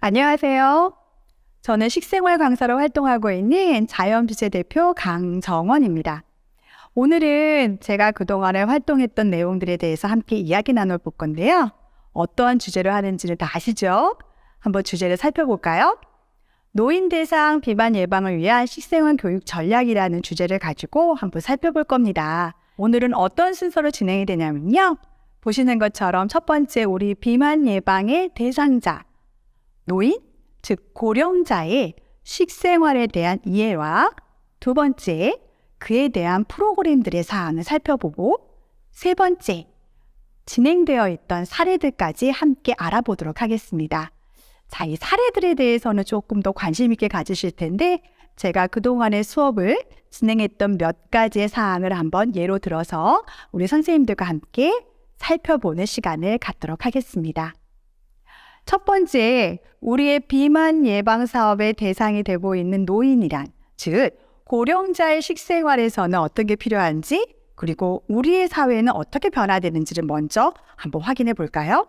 안녕하세요. 저는 식생활 강사로 활동하고 있는 자연주제 대표 강정원입니다. 오늘은 제가 그동안에 활동했던 내용들에 대해서 함께 이야기 나눠볼 건데요. 어떠한 주제로 하는지는 다 아시죠? 한번 주제를 살펴볼까요? 노인 대상 비만 예방을 위한 식생활 교육 전략이라는 주제를 가지고 한번 살펴볼 겁니다. 오늘은 어떤 순서로 진행이 되냐면요. 보시는 것처럼 첫 번째 우리 비만 예방의 대상자, 노인, 즉 고령자의 식생활에 대한 이해와 두 번째, 그에 대한 프로그램들의 사항을 살펴보고 세 번째, 진행되어 있던 사례들까지 함께 알아보도록 하겠습니다. 자, 이 사례들에 대해서는 조금 더 관심 있게 가지실 텐데 제가 그동안의 수업을 진행했던 몇 가지의 사항을 한번 예로 들어서 우리 선생님들과 함께 살펴보는 시간을 갖도록 하겠습니다. 첫 번째, 우리의 비만 예방 사업의 대상이 되고 있는 노인이란, 즉 고령자의 식생활에서는 어떤 게 필요한지, 그리고 우리의 사회는 어떻게 변화되는지를 먼저 한번 확인해 볼까요?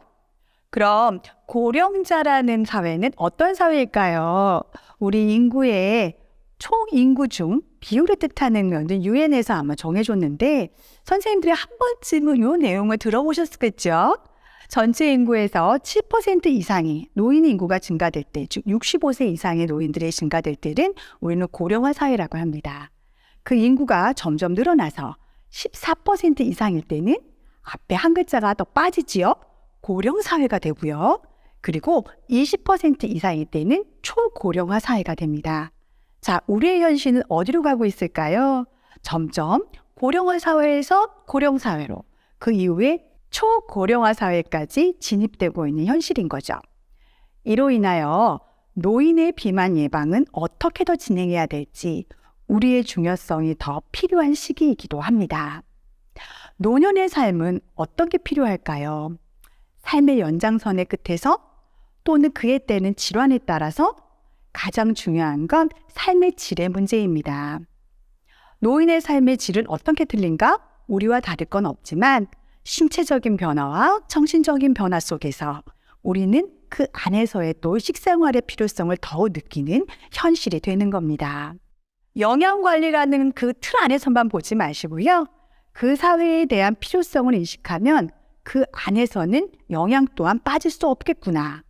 그럼 고령자라는 사회는 어떤 사회일까요? 우리 인구의 총 인구 중 비율을 뜻하는 것은 유엔에서 아마 정해줬는데 선생님들이 한 번쯤은 이 내용을 들어보셨겠죠? 전체 인구에서 7% 이상의 노인 인구가 증가될 때, 즉 65세 이상의 노인들이 증가될 때는 우리는 고령화 사회라고 합니다. 그 인구가 점점 늘어나서 14% 이상일 때는 앞에 한 글자가 더 빠지지요. 고령 사회가 되고요. 그리고 20% 이상일 때는 초고령화 사회가 됩니다. 자, 우리의 현실은 어디로 가고 있을까요? 점점 고령화 사회에서 고령 사회로, 그 이후에 초고령화 사회까지 진입되고 있는 현실인 거죠. 이로 인하여 노인의 비만 예방은 어떻게 더 진행해야 될지 우리의 중요성이 더 필요한 시기이기도 합니다. 노년의 삶은 어떤 게 필요할까요? 삶의 연장선의 끝에서 또는 그에 따른 질환에 따라서 가장 중요한 건 삶의 질의 문제입니다. 노인의 삶의 질은 어떻게 틀린가? 우리와 다를 건 없지만 신체적인 변화와 정신적인 변화 속에서 우리는 그 안에서의 또 식생활의 필요성을 더욱 느끼는 현실이 되는 겁니다. 영양관리라는 그 틀 안에서만 보지 마시고요. 그 사회에 대한 필요성을 인식하면 그 안에서는 영양 또한 빠질 수 없겠구나.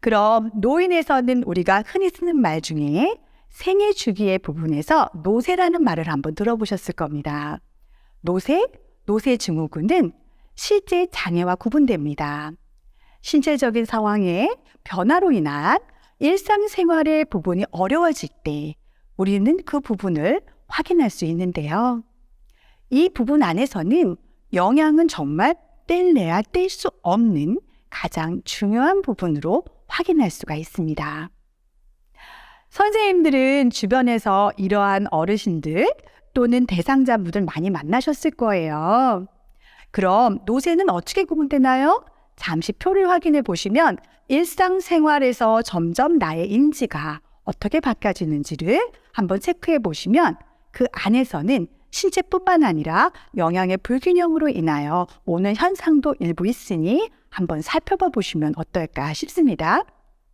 그럼 노인에서는 우리가 흔히 쓰는 말 중에 생애 주기의 부분에서 노쇠라는 말을 한번 들어보셨을 겁니다. 노쇠 증후군은 실제 장애와 구분됩니다. 신체적인 상황의 변화로 인한 일상생활의 부분이 어려워질 때 우리는 그 부분을 확인할 수 있는데요. 이 부분 안에서는 영양은 정말 뗄래야 뗄 수 없는 가장 중요한 부분으로 확인할 수가 있습니다. 선생님들은 주변에서 이러한 어르신들 또는 대상자분들 많이 만나셨을 거예요. 그럼 노쇠는 어떻게 구분되나요? 잠시 표를 확인해 보시면 일상생활에서 점점 나의 인지가 어떻게 바뀌어지는지를 한번 체크해 보시면 그 안에서는 신체뿐만 아니라 영양의 불균형으로 인하여 오는 현상도 일부 있으니 한번 살펴봐 보시면 어떨까 싶습니다.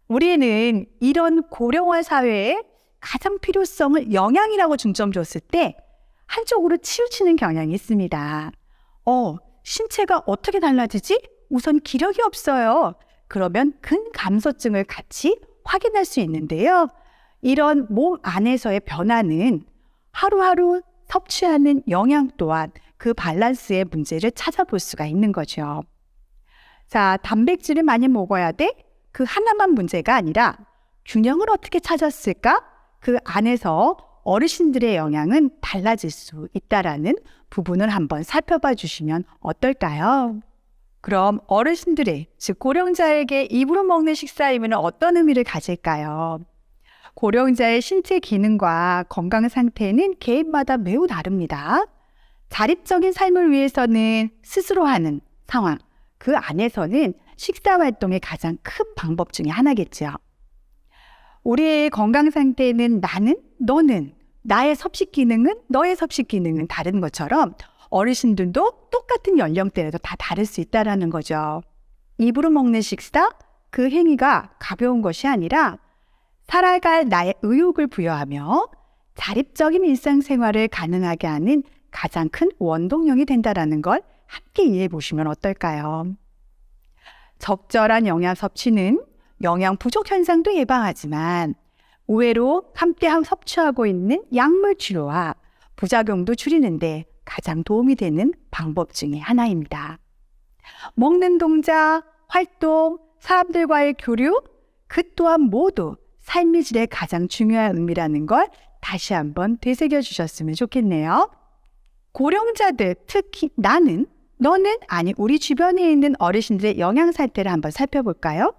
우리는 이런 고령화 사회에 가장 필요성을 영양이라고 중점 줬을 때 한쪽으로 치우치는 경향이 있습니다. 신체가 어떻게 달라지지? 우선 기력이 없어요. 그러면 근감소증을 같이 확인할 수 있는데요. 이런 몸 안에서의 변화는 하루하루 섭취하는 영양 또한 그 밸런스의 문제를 찾아볼 수가 있는 거죠. 자, 단백질을 많이 먹어야 돼? 그 하나만 문제가 아니라 균형을 어떻게 찾았을까? 그 안에서 어르신들의 영양은 달라질 수 있다라는 부분을 한번 살펴봐 주시면 어떨까요? 그럼 어르신들의, 즉 고령자에게 입으로 먹는 식사이면 어떤 의미를 가질까요? 고령자의 신체 기능과 건강 상태는 개인마다 매우 다릅니다. 자립적인 삶을 위해서는 스스로 하는 상황, 그 안에서는 식사 활동의 가장 큰 방법 중에 하나겠죠. 우리의 건강 상태는 나는, 너는, 나의 섭식 기능은, 너의 섭식 기능은 다른 것처럼 어르신들도 똑같은 연령대에도 다 다를 수 있다는 거죠. 입으로 먹는 식사, 그 행위가 가벼운 것이 아니라 살아갈 나의 의욕을 부여하며 자립적인 일상생활을 가능하게 하는 가장 큰 원동력이 된다는 걸 함께 이해해 보시면 어떨까요? 적절한 영양 섭취는 영양 부족 현상도 예방하지만 의외로 함께 섭취하고 있는 약물 치료와 부작용도 줄이는데 가장 도움이 되는 방법 중에 하나입니다. 먹는 동작, 활동, 사람들과의 교류, 그 또한 모두 삶의 질에 가장 중요한 의미라는 걸 다시 한번 되새겨 주셨으면 좋겠네요. 고령자들, 특히 나는, 너는, 아니 우리 주변에 있는 어르신들의 영양 상태를 한번 살펴볼까요?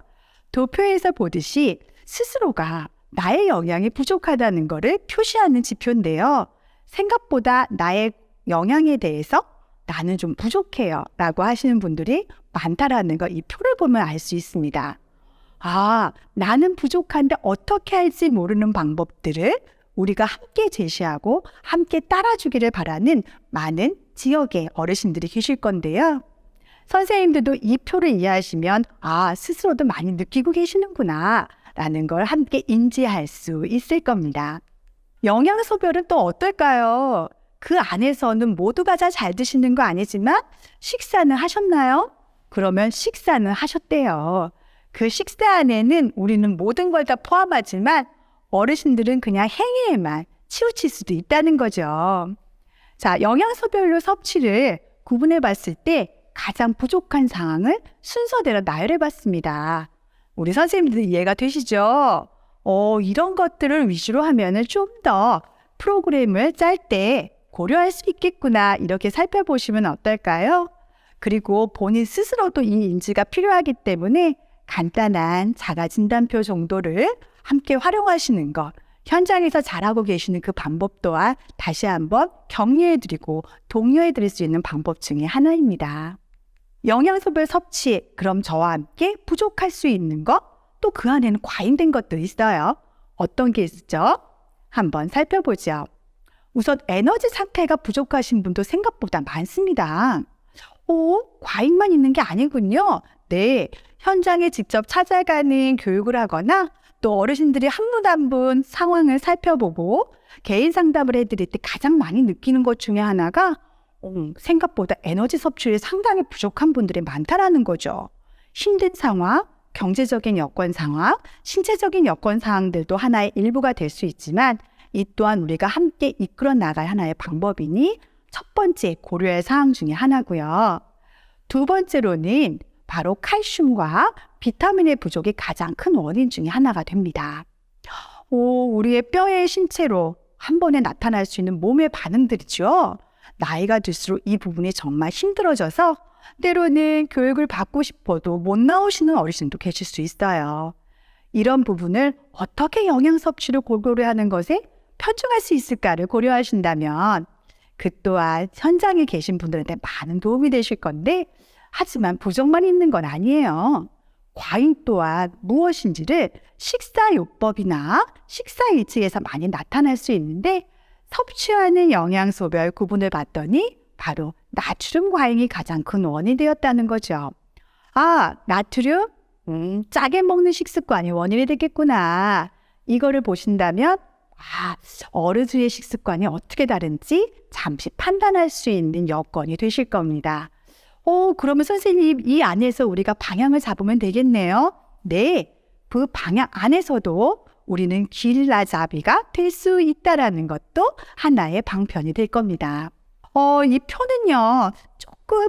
도표에서 보듯이 스스로가 나의 영양이 부족하다는 것을 표시하는 지표인데요. 생각보다 나의 영양에 대해서 나는 좀 부족해요 라고 하시는 분들이 많다라는 거 이 표를 보면 알 수 있습니다. 나는 부족한데 어떻게 할지 모르는 방법들을 우리가 함께 제시하고 함께 따라주기를 바라는 많은 지역의 어르신들이 계실 건데요. 선생님들도 이 표를 이해하시면 스스로도 많이 느끼고 계시는구나 라는 걸 함께 인지할 수 있을 겁니다. 영양소별은 또 어떨까요? 그 안에서는 모두가 다 잘 드시는 거 아니지만 식사는 하셨나요? 그러면 식사는 하셨대요. 그 식사 안에는 우리는 모든 걸 다 포함하지만 어르신들은 그냥 행위에만 치우칠 수도 있다는 거죠. 자, 영양소별로 섭취를 구분해 봤을 때 가장 부족한 상황을 순서대로 나열해 봤습니다. 우리 선생님들 이해가 되시죠? 이런 것들을 위주로 하면은 좀 더 프로그램을 짤 때 고려할 수 있겠구나 이렇게 살펴보시면 어떨까요? 그리고 본인 스스로도 이 인지가 필요하기 때문에 간단한 자가진단표 정도를 함께 활용하시는 것, 현장에서 잘하고 계시는 그 방법 또한 다시 한번 격려해드리고 독려해드릴 수 있는 방법 중에 하나입니다. 영양소별 섭취, 그럼 저와 함께 부족할 수 있는 것, 또 그 안에는 과잉된 것도 있어요. 어떤 게 있죠? 한번 살펴보죠. 우선 에너지 상태가 부족하신 분도 생각보다 많습니다. 과잉만 있는 게 아니군요. 네, 현장에 직접 찾아가는 교육을 하거나 또 어르신들이 한 분 한 분 상황을 살펴보고 개인 상담을 해드릴 때 가장 많이 느끼는 것 중에 하나가 생각보다 에너지 섭취율이 상당히 부족한 분들이 많다라는 거죠. 힘든 상황, 경제적인 여건 상황, 신체적인 여건 상황들도 하나의 일부가 될 수 있지만 이 또한 우리가 함께 이끌어 나갈 하나의 방법이니 첫 번째 고려할 사항 중에 하나고요. 두 번째로는 바로 칼슘과 비타민의 부족이 가장 큰 원인 중에 하나가 됩니다. 우리의 뼈의 신체로 한 번에 나타날 수 있는 몸의 반응들이죠. 나이가 들수록 이 부분이 정말 힘들어져서 때로는 교육을 받고 싶어도 못 나오시는 어르신도 계실 수 있어요. 이런 부분을 어떻게 영양 섭취를 고려하는 것에 편중할 수 있을까를 고려하신다면 그 또한 현장에 계신 분들한테 많은 도움이 되실 건데 하지만 부족만 있는 건 아니에요. 과잉 또한 무엇인지를 식사요법이나 식사일지에서 많이 나타날 수 있는데 섭취하는 영양소별 구분을 봤더니 바로 나트륨 과잉이 가장 큰 원인이 되었다는 거죠. 나트륨? 짜게 먹는 식습관이 원인이 되겠구나. 이거를 보신다면 어르신의 식습관이 어떻게 다른지 잠시 판단할 수 있는 여건이 되실 겁니다. 그러면 선생님 이 안에서 우리가 방향을 잡으면 되겠네요. 네, 그 방향 안에서도 우리는 길라잡이가 될 수 있다라는 것도 하나의 방편이 될 겁니다. 이 표는요, 조금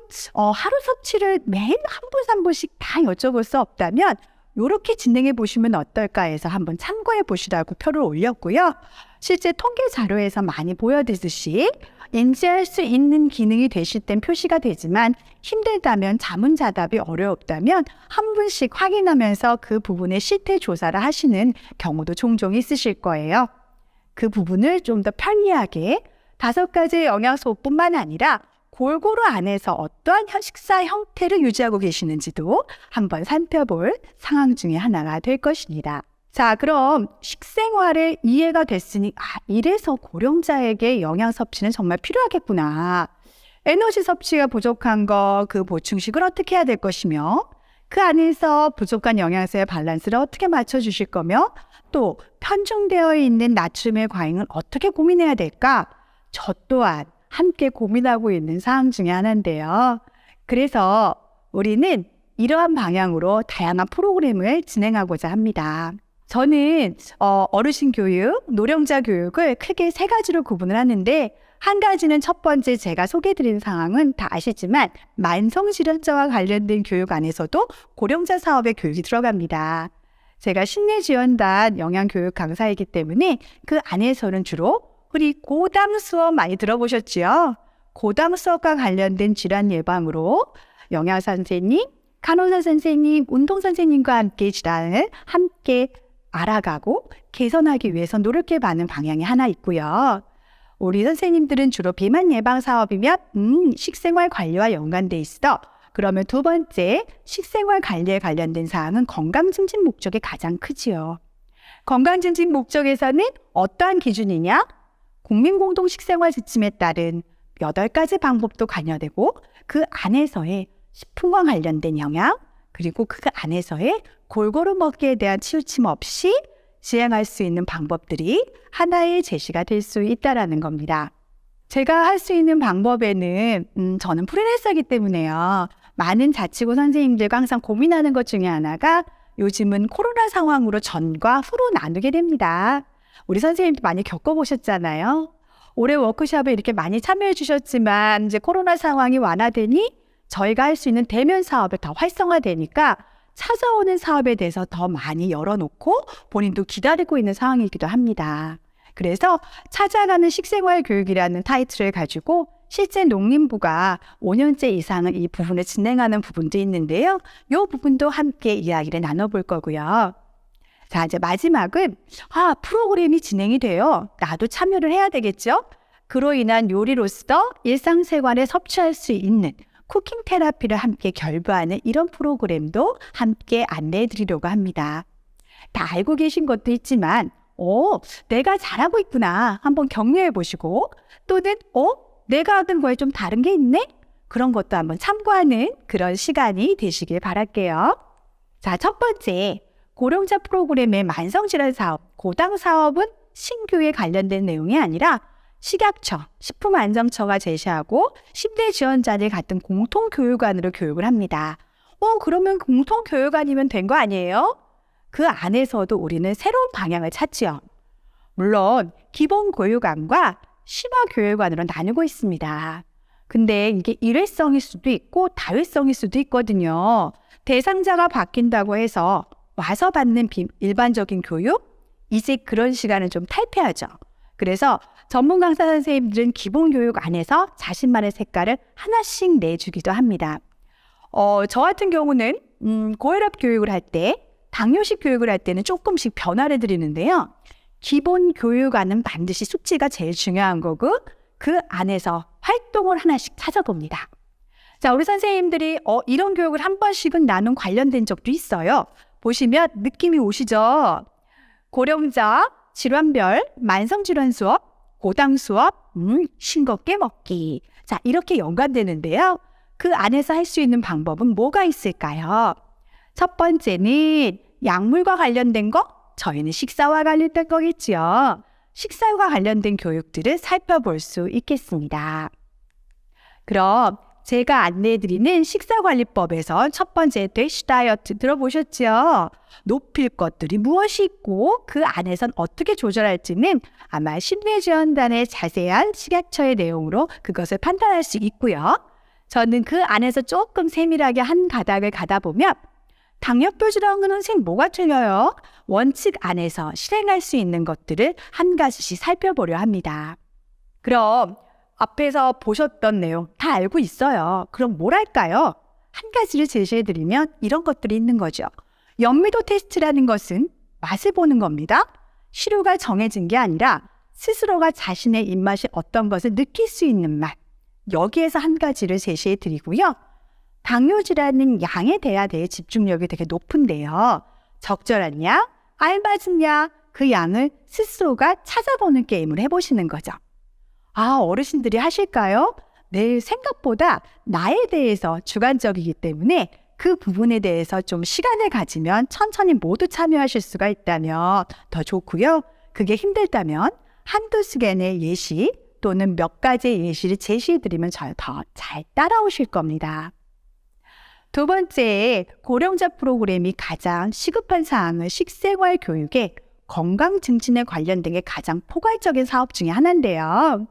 하루 섭취를 매일 한 분 한 분씩 다 여쭤볼 수 없다면 이렇게 진행해 보시면 어떨까 해서 한번 참고해 보시라고 표를 올렸고요. 실제 통계 자료에서 많이 보여드듯이 인지할 수 있는 기능이 되실 땐 표시가 되지만 힘들다면 자문자답이 어렵다면 한 분씩 확인하면서 그 부분의 실태 조사를 하시는 경우도 종종 있으실 거예요. 그 부분을 좀 더 편리하게 5가지의 영양소뿐만 아니라 골고루 안에서 어떠한 식사 형태를 유지하고 계시는지도 한번 살펴볼 상황 중에 하나가 될 것입니다. 자, 그럼 식생활의 이해가 됐으니 이래서 고령자에게 영양 섭취는 정말 필요하겠구나. 에너지 섭취가 부족한 거, 그 보충식을 어떻게 해야 될 것이며 그 안에서 부족한 영양소의 밸런스를 어떻게 맞춰주실 거며 또 편중되어 있는 나트륨의 과잉은 어떻게 고민해야 될까? 저 또한 함께 고민하고 있는 사항 중에 하나인데요. 그래서 우리는 이러한 방향으로 다양한 프로그램을 진행하고자 합니다. 저는 어르신 교육, 노령자 교육을 크게 세 가지로 구분을 하는데 한 가지는 첫 번째 제가 소개해드린 상황은 다 아시지만 만성질환자와 관련된 교육 안에서도 고령자 사업의 교육이 들어갑니다. 제가 심리지원단 영양교육 강사이기 때문에 그 안에서는 주로 우리 고담 수업 많이 들어보셨지요? 고담 수업과 관련된 질환 예방으로 영양사 선생님, 간호사 선생님, 운동 선생님과 함께 질환을 함께 알아가고 개선하기 위해서 노력해가는 방향이 하나 있고요. 우리 선생님들은 주로 비만 예방 사업이면 식생활 관리와 연관돼 있어. 그러면 두 번째 식생활 관리에 관련된 사항은 건강 증진 목적이 가장 크지요. 건강 증진 목적에서는 어떠한 기준이냐? 국민 공동 식생활 지침에 따른 8가지 방법도 관여되고 그 안에서의 식품과 관련된 영양 그리고 그 안에서의 골고루 먹기에 대한 치우침 없이 시행할 수 있는 방법들이 하나의 제시가 될 수 있다는 겁니다. 제가 할 수 있는 방법에는 저는 프리랜서이기 때문에요. 많은 자치구 선생님들과 항상 고민하는 것 중에 하나가 요즘은 코로나 상황으로 전과 후로 나누게 됩니다. 우리 선생님도 많이 겪어보셨잖아요. 올해 워크숍에 이렇게 많이 참여해 주셨지만 이제 코로나 상황이 완화되니 저희가 할 수 있는 대면 사업을 더 활성화되니까 찾아오는 사업에 대해서 더 많이 열어놓고 본인도 기다리고 있는 상황이기도 합니다. 그래서 찾아가는 식생활 교육이라는 타이틀을 가지고 실제 농림부가 5년째 이상은 이 부분을 진행하는 부분도 있는데요. 이 부분도 함께 이야기를 나눠볼 거고요. 자, 이제 마지막은 프로그램이 진행이 돼요. 나도 참여를 해야 되겠죠? 그로 인한 요리로서 일상생활에 섭취할 수 있는 쿠킹 테라피를 함께 결부하는 이런 프로그램도 함께 안내해 드리려고 합니다. 다 알고 계신 것도 있지만 내가 잘하고 있구나 한번 격려해 보시고 또는 내가 하던 거에 좀 다른 게 있네? 그런 것도 한번 참고하는 그런 시간이 되시길 바랄게요. 자, 첫 번째 고령자 프로그램의 만성질환 사업, 고당 사업은 신규에 관련된 내용이 아니라 식약처, 식품안정처가 제시하고 10대 지원자들 같은 공통교육안으로 교육을 합니다. 그러면 공통교육안이면 된 거 아니에요? 그 안에서도 우리는 새로운 방향을 찾지요. 물론 기본 교육안과 심화 교육안으로 나누고 있습니다. 근데 이게 일회성일 수도 있고 다회성일 수도 있거든요. 대상자가 바뀐다고 해서 와서 받는 일반적인 교육? 이제 그런 시간은 좀 탈피하죠. 그래서 전문 강사 선생님들은 기본 교육 안에서 자신만의 색깔을 하나씩 내주기도 합니다. 저 같은 경우는 고혈압 교육을 할 때, 당뇨식 교육을 할 때는 조금씩 변화를 드리는데요. 기본 교육안은 반드시 숙지가 제일 중요한 거고 그 안에서 활동을 하나씩 찾아봅니다. 자, 우리 선생님들이 이런 교육을 한 번씩은 나눈 관련된 적도 있어요. 보시면 느낌이 오시죠? 고령자, 질환별, 만성질환 수업, 고당 수업, 싱겁게 먹기. 자, 이렇게 연관되는데요. 그 안에서 할 수 있는 방법은 뭐가 있을까요? 첫 번째는 약물과 관련된 거? 저희는 식사와 관련된 거겠지요. 식사와 관련된 교육들을 살펴볼 수 있겠습니다. 그럼 제가 안내해드리는 식사관리법에서 첫 번째 대시 다이어트 들어보셨죠? 높일 것들이 무엇이 있고 그 안에선 어떻게 조절할지는 아마 심리지원단의 자세한 식약처의 내용으로 그것을 판단할 수 있고요. 저는 그 안에서 조금 세밀하게 한 가닥을 가다 보면 당뇨병 질환은 선생님 뭐가 틀려요? 원칙 안에서 실행할 수 있는 것들을 한 가지씩 살펴보려 합니다. 그럼 앞에서 보셨던 내용 다 알고 있어요. 그럼 뭘 할까요? 한 가지를 제시해드리면 이런 것들이 있는 거죠. 연미도 테스트라는 것은 맛을 보는 겁니다. 시료가 정해진 게 아니라 스스로가 자신의 입맛이 어떤 것을 느낄 수 있는 맛. 여기에서 한 가지를 제시해드리고요. 당뇨질환은 양에 대한 집중력이 되게 높은데요. 적절한 양, 알맞은 양, 그 양을 스스로가 찾아보는 게임을 해보시는 거죠. 어르신들이 하실까요? 네, 생각보다 나에 대해서 주관적이기 때문에 그 부분에 대해서 좀 시간을 가지면 천천히 모두 참여하실 수가 있다면 더 좋고요. 그게 힘들다면 한두 시간의 예시 또는 몇 가지의 예시를 제시해드리면 더 잘 따라오실 겁니다. 두 번째, 고령자 프로그램이 가장 시급한 사항은 식생활 교육에 건강 증진에 관련된 게 가장 포괄적인 사업 중에 하나인데요.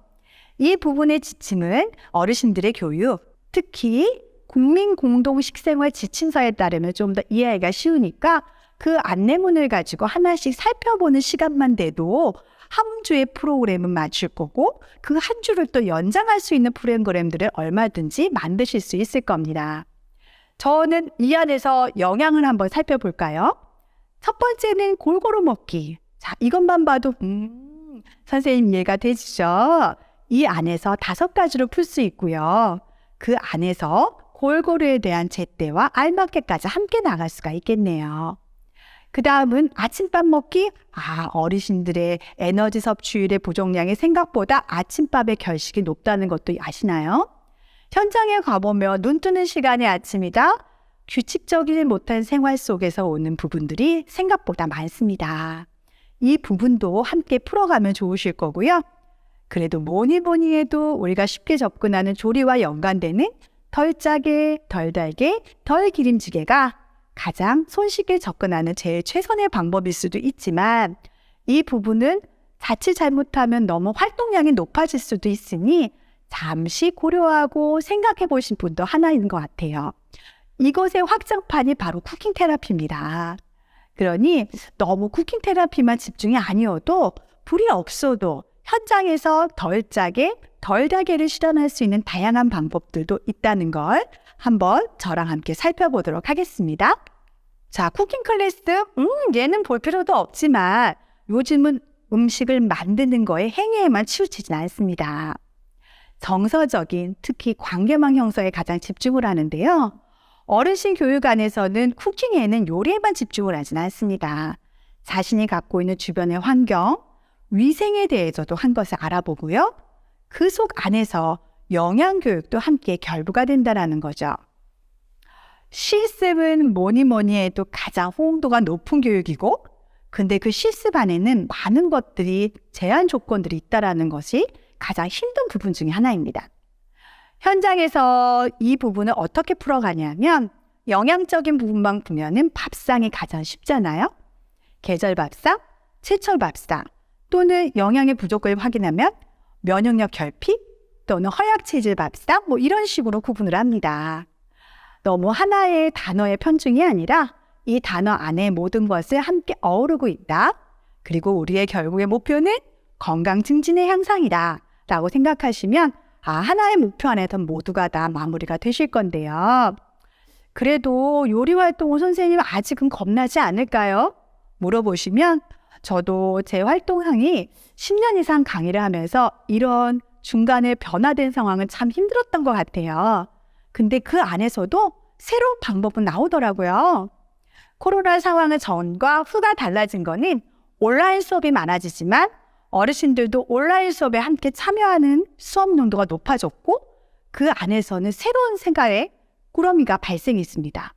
이 부분의 지침은 어르신들의 교육, 특히 국민 공동 식생활 지침서에 따르면 좀 더 이해하기가 쉬우니까 그 안내문을 가지고 하나씩 살펴보는 시간만 돼도 한 주의 프로그램은 맞출 거고 그 한 주를 또 연장할 수 있는 프로그램들을 얼마든지 만드실 수 있을 겁니다. 저는 이 안에서 영양을 한번 살펴볼까요? 첫 번째는 골고루 먹기. 자, 이것만 봐도 선생님 이해가 되시죠? 이 안에서 5가지로 풀 수 있고요. 그 안에서 골고루에 대한 제때와 알맞게까지 함께 나갈 수가 있겠네요. 그 다음은 아침밥 먹기. 어르신들의 에너지 섭취율의 부족량이 생각보다 아침밥의 결식이 높다는 것도 아시나요? 현장에 가보면 눈 뜨는 시간이 아침이다. 규칙적이지 못한 생활 속에서 오는 부분들이 생각보다 많습니다. 이 부분도 함께 풀어가면 좋으실 거고요. 그래도 뭐니 해도 우리가 쉽게 접근하는 조리와 연관되는 덜 짜게, 덜 달게, 덜 기름지게가 가장 손쉽게 접근하는 제일 최선의 방법일 수도 있지만 이 부분은 자칫 잘못하면 너무 활동량이 높아질 수도 있으니 잠시 고려하고 생각해 보신 분도 하나인 것 같아요. 이것의 확장판이 바로 쿠킹 테라피입니다. 그러니 너무 쿠킹 테라피만 집중이 아니어도 불이 없어도 현장에서 덜 짜게, 덜 달게를 실현할 수 있는 다양한 방법들도 있다는 걸 한번 저랑 함께 살펴보도록 하겠습니다. 자, 쿠킹 클래스, 얘는 볼 필요도 없지만 요즘은 음식을 만드는 거에 행위에만 치우치진 않습니다. 정서적인, 특히 관계망 형성에 가장 집중을 하는데요. 어르신 교육 안에서는 쿠킹에는 요리에만 집중을 하진 않습니다. 자신이 갖고 있는 주변의 환경, 위생에 대해서도 한 것을 알아보고요. 그 속 안에서 영양 교육도 함께 결부가 된다는 거죠. 실습은 뭐니 해도 가장 호응도가 높은 교육이고 근데 그 실습 안에는 많은 것들이 제한 조건들이 있다는 것이 가장 힘든 부분 중에 하나입니다. 현장에서 이 부분을 어떻게 풀어가냐면 영양적인 부분만 보면은 밥상이 가장 쉽잖아요. 계절 밥상, 제철 밥상 또는 영양의 부족을 확인하면 면역력 결핍 또는 허약 체질 밥상 이런 식으로 구분을 합니다. 너무 하나의 단어의 편중이 아니라 이 단어 안에 모든 것을 함께 어우르고 있다. 그리고 우리의 결국의 목표는 건강 증진의 향상이다 라고 생각하시면 하나의 목표 안에서 모두가 다 마무리가 되실 건데요. 그래도 요리 활동을 선생님 아직은 겁나지 않을까요? 물어보시면 저도 제 활동상이 10년 이상 강의를 하면서 이런 중간에 변화된 상황은 참 힘들었던 것 같아요. 근데 그 안에서도 새로운 방법은 나오더라고요. 코로나 상황의 전과 후가 달라진 거는 온라인 수업이 많아지지만 어르신들도 온라인 수업에 함께 참여하는 수업 농도가 높아졌고 그 안에서는 새로운 생각의 꾸러미가 발생했습니다.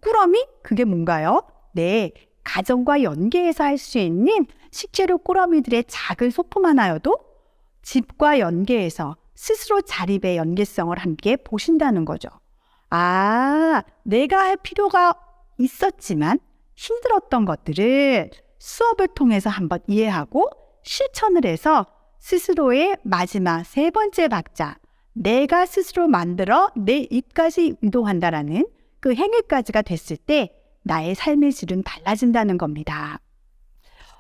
꾸러미? 그게 뭔가요? 네, 가정과 연계해서 할 수 있는 식재료 꾸러미들의 작은 소품 하나여도 집과 연계해서 스스로 자립의 연계성을 함께 보신다는 거죠. 내가 할 필요가 있었지만 힘들었던 것들을 수업을 통해서 한번 이해하고 실천을 해서 스스로의 마지막 3번째 박자, 내가 스스로 만들어 내 입까지 이동한다라는 그 행위까지가 됐을 때 나의 삶의 질은 달라진다는 겁니다.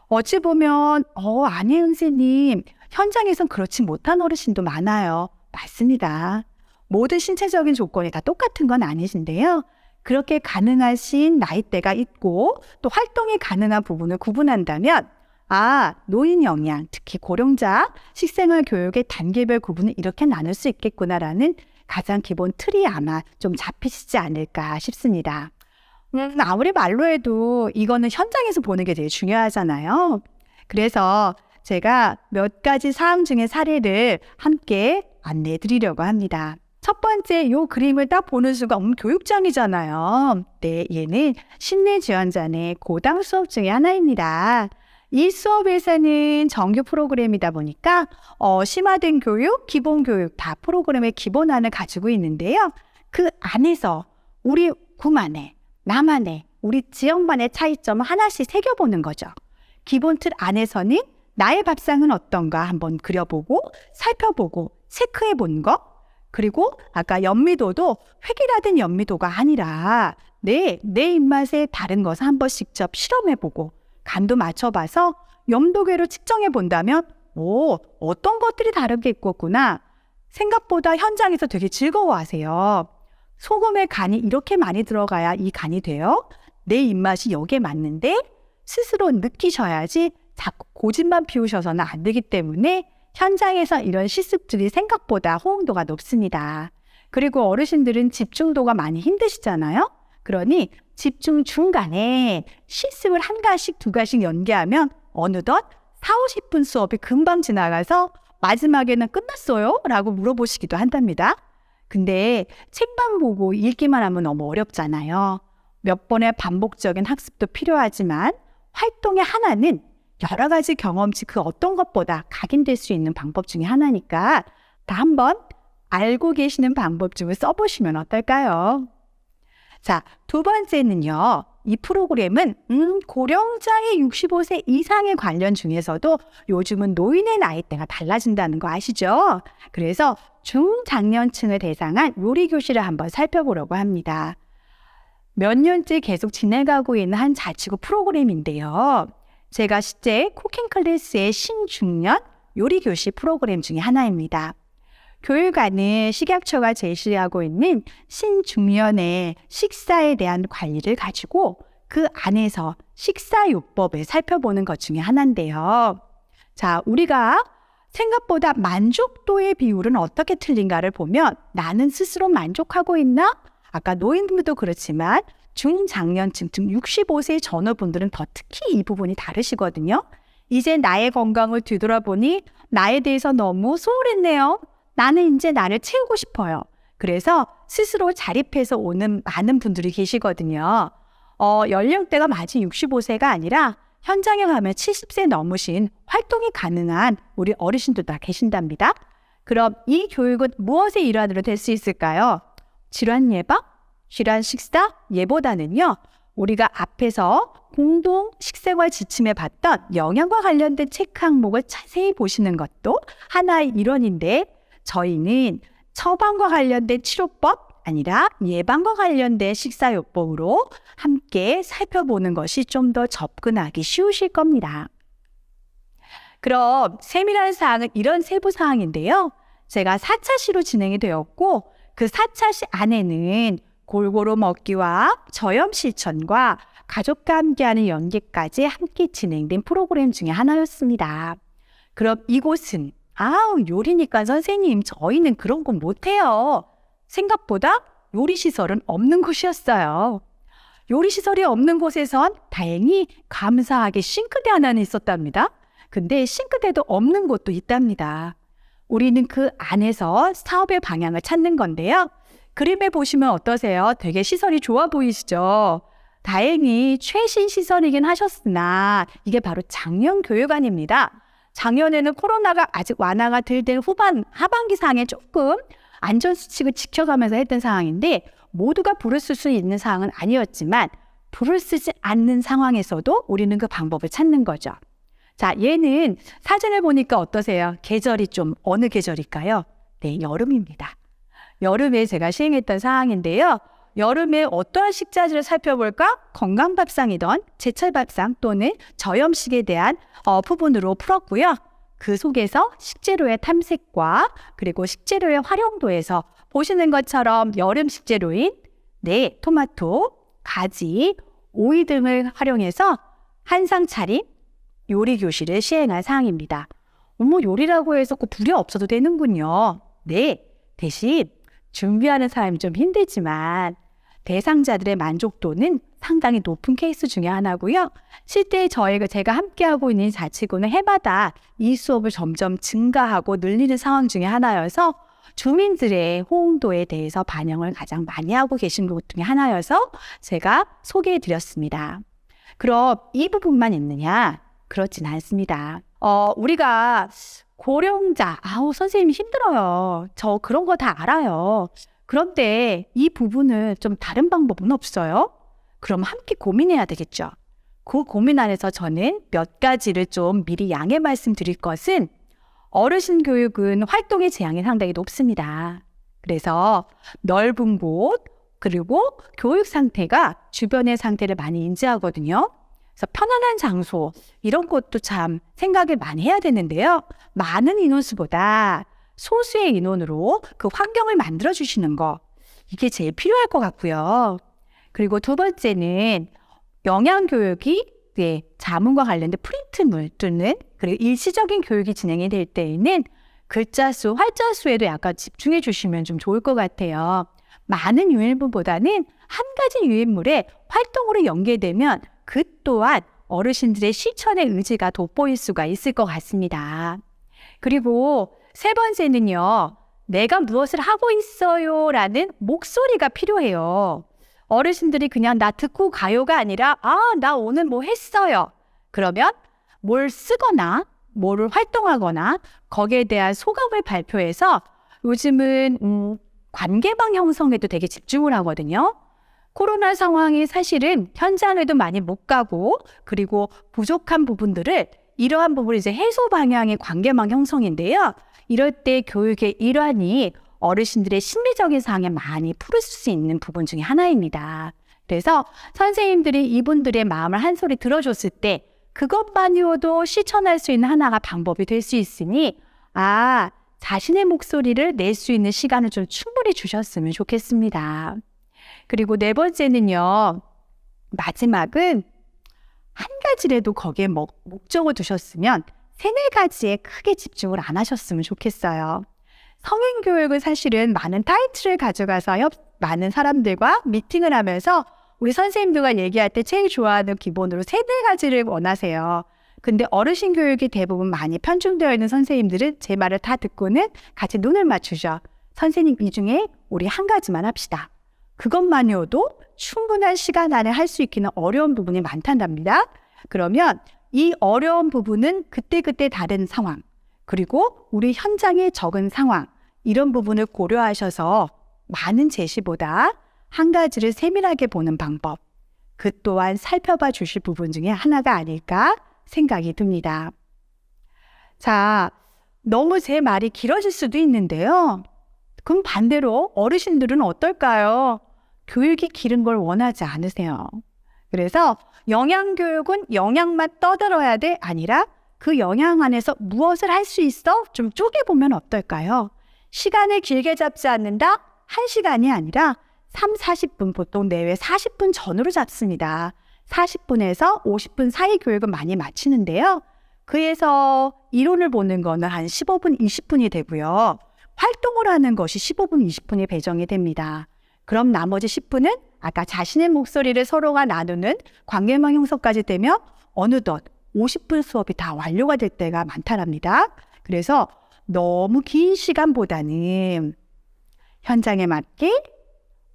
어찌 보면 아니 선생님, 현장에선 그렇지 못한 어르신도 많아요. 맞습니다. 모든 신체적인 조건이 다 똑같은 건 아니신데요. 그렇게 가능하신 나이대가 있고 또 활동이 가능한 부분을 구분한다면 노인 영양, 특히 고령자 식생활 교육의 단계별 구분을 이렇게 나눌 수 있겠구나라는 가장 기본 틀이 아마 좀 잡히시지 않을까 싶습니다. 아무리 말로 해도 이거는 현장에서 보는 게 되게 중요하잖아요. 그래서 제가 몇 가지 사항 중에 사례를 함께 안내해 드리려고 합니다. 첫 번째 요 그림을 딱 보는 순간 교육장이잖아요. 네, 얘는 심리지원자의 고당 수업 중에 하나입니다. 이 수업에서는 정규 프로그램이다 보니까 심화된 교육, 기본 교육 다 프로그램의 기본안을 가지고 있는데요. 그 안에서 우리 구만의, 나만의, 우리 지역만의 차이점을 하나씩 새겨보는 거죠. 기본 틀 안에서는 나의 밥상은 어떤가 한번 그려보고 살펴보고 체크해본 거, 그리고 아까 연미도도 획일화된 연미도가 아니라 내 입맛에 다른 것을 한번 직접 실험해보고 간도 맞춰봐서 염도계로 측정해본다면 어떤 것들이 다르게 있겠구나. 생각보다 현장에서 되게 즐거워하세요. 소금에 간이 이렇게 많이 들어가야 이 간이 돼요? 내 입맛이 여기에 맞는데 스스로 느끼셔야지 자꾸 고집만 피우셔서는 안 되기 때문에 현장에서 이런 실습들이 생각보다 호응도가 높습니다. 그리고 어르신들은 집중도가 많이 힘드시잖아요. 그러니 집중 중간에 실습을 한 가지씩 두 가지씩 연계하면 어느덧 40-50분 수업이 금방 지나가서 마지막에는 끝났어요? 라고 물어보시기도 한답니다. 근데 책만 보고 읽기만 하면 너무 어렵잖아요. 몇 번의 반복적인 학습도 필요하지만 활동의 하나는 여러 가지 경험치 그 어떤 것보다 각인될 수 있는 방법 중에 하나니까 다 한번 알고 계시는 방법 중에 써보시면 어떨까요? 자, 두 번째는요. 이 프로그램은 고령자의 65세 이상의 관련 중에서도 요즘은 노인의 나이대가 달라진다는 거 아시죠? 그래서 중장년층을 대상한 요리교실을 한번 살펴보려고 합니다. 몇 년째 계속 진행하고 있는 한 자치구 프로그램인데요. 제가 실제 쿠킹 클래스의 신중년 요리교실 프로그램 중에 하나입니다. 교육안은 식약처가 제시하고 있는 신중년의 식사에 대한 관리를 가지고 그 안에서 식사요법을 살펴보는 것 중에 하나인데요. 자, 우리가 생각보다 만족도의 비율은 어떻게 틀린가를 보면 나는 스스로 만족하고 있나? 아까 노인분들도 그렇지만 중장년층, 즉 65세 전후분들은 더 특히 이 부분이 다르시거든요. 이제 나의 건강을 뒤돌아보니 나에 대해서 너무 소홀했네요. 나는 이제 나를 채우고 싶어요. 그래서 스스로 자립해서 오는 많은 분들이 계시거든요. 연령대가 마치 65세가 아니라 현장에 가면 70세 넘으신 활동이 가능한 우리 어르신도 다 계신답니다. 그럼 이 교육은 무엇의 일환으로 될 수 있을까요? 질환 예방? 질환 식사? 예보다는요. 우리가 앞에서 공동 식생활 지침에 봤던 영양과 관련된 체크 항목을 자세히 보시는 것도 하나의 일원인데 저희는 처방과 관련된 치료법 아니라 예방과 관련된 식사요법으로 함께 살펴보는 것이 좀 더 접근하기 쉬우실 겁니다. 그럼 세밀한 사항은 이런 세부 사항인데요. 제가 4차시로 진행이 되었고 그 4차시 안에는 골고루 먹기와 저염 실천과 가족과 함께하는 연계까지 함께 진행된 프로그램 중에 하나였습니다. 그럼 이곳은 요리니까 선생님 저희는 그런 건 못해요. 생각보다 요리시설은 없는 곳이었어요. 요리시설이 없는 곳에선 다행히 감사하게 싱크대 하나는 있었답니다. 근데 싱크대도 없는 곳도 있답니다. 우리는 그 안에서 사업의 방향을 찾는 건데요. 그림에 보시면 어떠세요? 되게 시설이 좋아 보이시죠? 다행히 최신 시설이긴 하셨으나 이게 바로 작년 교육안입니다. 작년에는 코로나가 아직 완화가 덜 된 하반기 상황에 조금 안전수칙을 지켜가면서 했던 상황인데 모두가 불을 쓸 수 있는 상황은 아니었지만 불을 쓰지 않는 상황에서도 우리는 그 방법을 찾는 거죠. 자, 얘는 사진을 보니까 어떠세요? 계절이 좀 어느 계절일까요? 네, 여름입니다. 여름에 제가 시행했던 사항인데요. 여름에 어떠한 식자재를 살펴볼까? 건강밥상이던 제철밥상 또는 저염식에 대한 부분으로 풀었고요. 그 속에서 식재료의 탐색과 그리고 식재료의 활용도에서 보시는 것처럼 여름 식재료인 토마토, 가지, 오이 등을 활용해서 한상 차림, 요리 교실을 시행할 사항입니다. 요리라고 해서 꼭 불이 없어도 되는군요. 네, 대신 준비하는 사람이 좀 힘들지만 대상자들의 만족도는 상당히 높은 케이스 중에 하나고요. 실제 제가 함께하고 있는 자치구는 해마다 이 수업을 점점 증가하고 늘리는 상황 중에 하나여서 주민들의 호응도에 대해서 반영을 가장 많이 하고 계신 것 중에 하나여서 제가 소개해 드렸습니다. 그럼 이 부분만 있느냐? 그렇진 않습니다. 우리가 고령자, 선생님이 힘들어요. 저 그런 거 다 알아요. 그런데 이 부분을 좀 다른 방법은 없어요? 그럼 함께 고민해야 되겠죠. 그 고민 안에서 저는 몇 가지를 좀 미리 양해 말씀드릴 것은 어르신 교육은 활동의 제한이 상당히 높습니다. 그래서 넓은 곳, 그리고 교육 상태가 주변의 상태를 많이 인지하거든요. 그래서 편안한 장소, 이런 것도 참 생각을 많이 해야 되는데요. 많은 인원수보다 소수의 인원으로 그 환경을 만들어주시는 거, 이게 제일 필요할 것 같고요. 그리고 두 번째는 영양교육이 자문과 관련된 프린트물 또는 그리고 일시적인 교육이 진행이 될 때에는 글자 수, 활자 수에도 약간 집중해 주시면 좀 좋을 것 같아요. 많은 유인물보다는 한 가지 유인물에 활동으로 연계되면 그 또한 어르신들의 실천의 의지가 돋보일 수가 있을 것 같습니다. 그리고 세 번째는요, 내가 무엇을 하고 있어요 라는 목소리가 필요해요. 어르신들이 그냥 나 듣고 가요가 아니라 나 오늘 뭐 했어요. 그러면 뭘 쓰거나 뭐를 활동하거나 거기에 대한 소감을 발표해서 요즘은 관계망 형성에도 되게 집중을 하거든요. 코로나 상황이 사실은 현장에도 많이 못 가고 그리고 부족한 부분들을 이러한 부분이 이제 해소 방향의 관계망 형성인데요. 이럴 때 교육의 일환이 어르신들의 심리적인 상황에 많이 풀을 수 있는 부분 중에 하나입니다. 그래서 선생님들이 이분들의 마음을 한 소리 들어줬을 때 그것만으로도 실천할 수 있는 하나가 방법이 될 수 있으니 자신의 목소리를 낼 수 있는 시간을 좀 충분히 주셨으면 좋겠습니다. 그리고 네 번째는요. 마지막은 한 가지라도 거기에 목적을 두셨으면 세네 가지에 크게 집중을 안 하셨으면 좋겠어요. 성인교육은 사실은 많은 타이틀을 가져가서 많은 사람들과 미팅을 하면서 우리 선생님들과 얘기할 때 제일 좋아하는 기본으로 세네 가지를 원하세요. 근데 어르신 교육이 대부분 많이 편중되어 있는 선생님들은 제 말을 다 듣고는 같이 눈을 맞추죠. 선생님 이 중에 우리 한 가지만 합시다. 그것만이어도 충분한 시간 안에 할 수 있기는 어려운 부분이 많단답니다. 그러면 이 어려운 부분은 그때그때 다른 상황, 그리고 우리 현장에 적은 상황, 이런 부분을 고려하셔서 많은 제시보다 한 가지를 세밀하게 보는 방법, 그 또한 살펴봐 주실 부분 중에 하나가 아닐까 생각이 듭니다. 자, 너무 제 말이 길어질 수도 있는데요. 그럼 반대로 어르신들은 어떨까요? 교육이 길은 걸 원하지 않으세요. 그래서 영양교육은 영양만 떠들어야 돼 아니라 그 영양 안에서 무엇을 할 수 있어? 좀 쪼개보면 어떨까요? 시간을 길게 잡지 않는다? 1시간이 아니라 40분, 보통 내외 40분 전후로 잡습니다. 40분에서 50분 사이 교육은 많이 마치는데요. 그에서 이론을 보는 거는 한 15분, 20분이 되고요. 활동을 하는 것이 15분, 20분이 배정이 됩니다. 그럼 나머지 10분은 아까 자신의 목소리를 서로가 나누는 관계망 형성까지 되면 어느덧 50분 수업이 다 완료가 될 때가 많다랍니다. 그래서 너무 긴 시간보다는 현장에 맞게,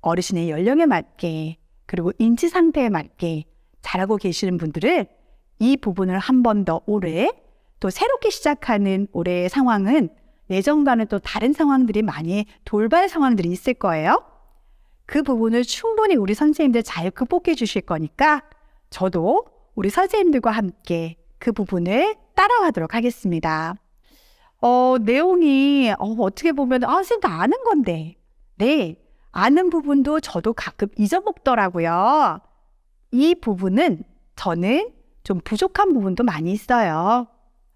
어르신의 연령에 맞게, 그리고 인지 상태에 맞게 잘하고 계시는 분들은 이 부분을 한 번 더 올해, 또 새롭게 시작하는 올해의 상황은 예전과는 또 다른 상황들이 많이 돌발 상황들이 있을 거예요. 그 부분을 충분히 우리 선생님들 잘 극복해 주실 거니까 저도 우리 선생님들과 함께 그 부분을 따라가도록 하겠습니다. 내용이 어떻게 보면 선생님 다 아는 건데 네, 아는 부분도 저도 가끔 잊어먹더라고요. 이 부분은 저는 좀 부족한 부분도 많이 있어요.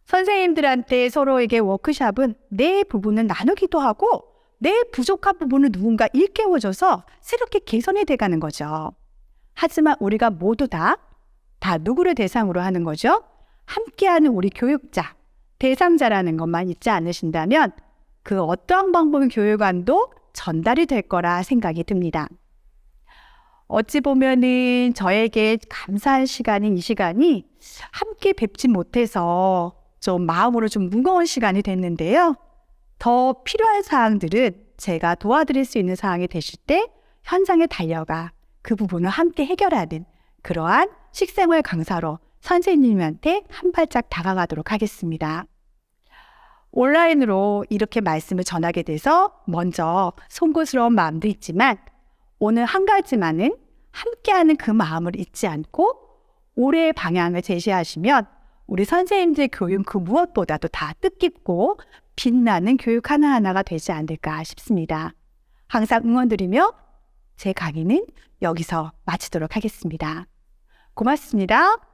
선생님들한테 서로에게 워크숍은 내 부분을 나누기도 하고 내 부족한 부분을 누군가 일깨워줘서 새롭게 개선이 돼가는 거죠. 하지만 우리가 모두 다 누구를 대상으로 하는 거죠? 함께하는 우리 교육자, 대상자라는 것만 잊지 않으신다면 그 어떠한 방법의 교육안도 전달이 될 거라 생각이 듭니다. 어찌 보면은 저에게 감사한 시간인 이 시간이 함께 뵙지 못해서 좀 마음으로 좀 무거운 시간이 됐는데요. 더 필요한 사항들은 제가 도와드릴 수 있는 사항이 되실 때 현장에 달려가 그 부분을 함께 해결하는 그러한 식생활 강사로 선생님한테 한 발짝 다가가도록 하겠습니다. 온라인으로 이렇게 말씀을 전하게 돼서 먼저 송구스러운 마음도 있지만 오늘 한 가지만은 함께하는 그 마음을 잊지 않고 올해의 방향을 제시하시면 우리 선생님들 교육 그 무엇보다도 다 뜻깊고 빛나는 교육 하나하나가 되지 않을까 싶습니다. 항상 응원드리며 제 강의는 여기서 마치도록 하겠습니다. 고맙습니다.